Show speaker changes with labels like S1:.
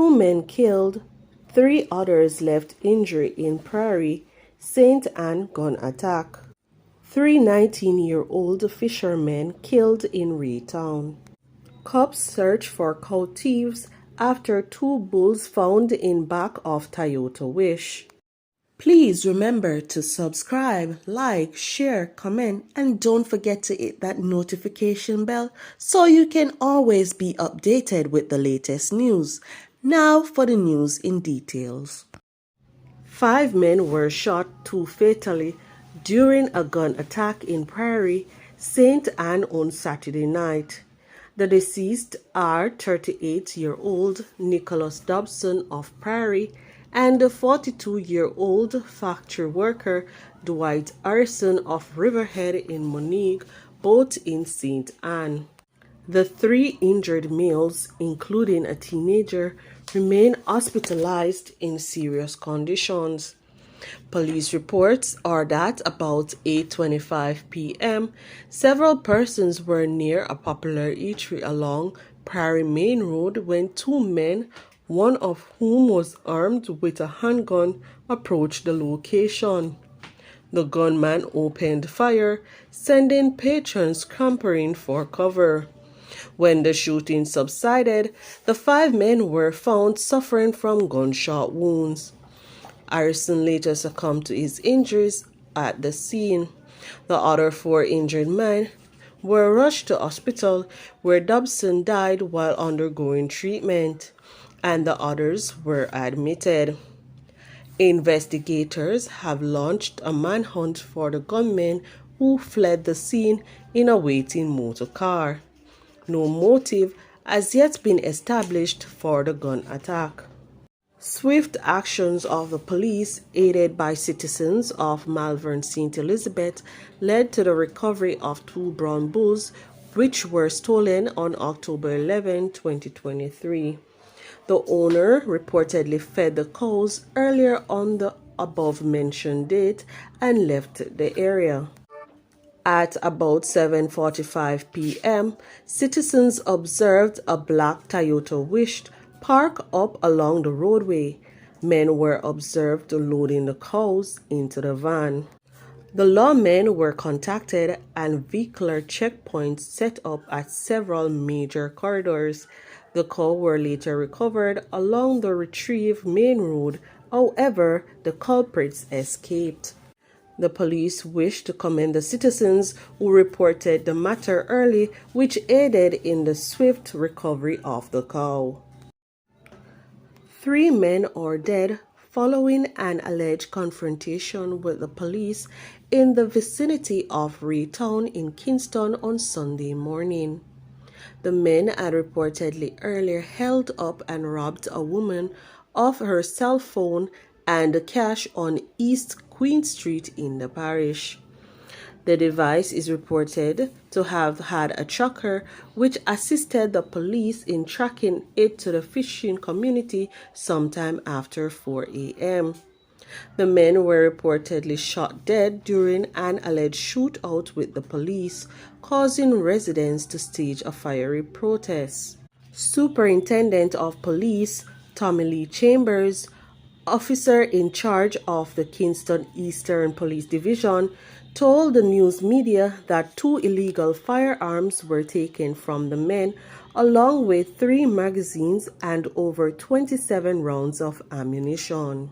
S1: 2 men killed, 3 others left injured in Prairie, St. Anne gun attack. 3 19-year-old fishermen killed in Raytown. Cops search for cow thieves after 2 bulls found in back of Toyota Wish. Please remember to subscribe, like, share, comment, and don't forget to hit that notification bell so you can always be updated with the latest news. Now for the news in details. 5 men were shot, 2 fatally, during a gun attack in Prairie, St. Anne on Saturday night. The deceased are 38-year-old Nicholas Dobson of Prairie and the 42-year-old factory worker Dwight Harrison of Riverhead in Monique, both in St. Anne. The 3 injured males, including a teenager, remain hospitalized in serious conditions. Police reports are that about 8:25 p.m., several persons were near a popular eatery along Prairie Main Road when 2 men, one of whom was armed with a handgun, approached the location. The gunman opened fire, sending patrons scampering for cover. When the shooting subsided, the 5 men were found suffering from gunshot wounds. Harrison later succumbed to his injuries at the scene. The other 4 injured men were rushed to hospital where Dobson died while undergoing treatment, and the others were admitted. Investigators have launched a manhunt for the gunmen who fled the scene in a waiting motor car. No motive has yet been established for the gun attack. Swift actions of the police, aided by citizens of Malvern St. Elizabeth, led to the recovery of 2 brown bulls, which were stolen on October 11, 2023. The owner reportedly fed the cows earlier on the above-mentioned date and left the area. At about 7:45 p.m., citizens observed a black Toyota Wish park up along the roadway. Men were observed loading the cows into the van. The lawmen were contacted and vehicular checkpoints set up at several major corridors. The cows were later recovered along the retrieved main road. However, the culprits escaped. The police wish to commend the citizens who reported the matter early, which aided in the swift recovery of the cow. 3 men are dead following an alleged confrontation with the police in the vicinity of Raytown in Kingston on Sunday morning. The men had reportedly earlier held up and robbed a woman of her cell phone and cash on East Queen Street in the parish. The device is reported to have had a tracker which assisted the police in tracking it to the fishing community sometime after 4 a.m. The men were reportedly shot dead during an alleged shootout with the police, causing residents to stage a fiery protest. Superintendent of Police Tommy Lee Chambers, officer in charge of the Kingston Eastern Police Division, told the news media that 2 illegal firearms were taken from the men, along with 3 magazines and over 27 rounds of ammunition.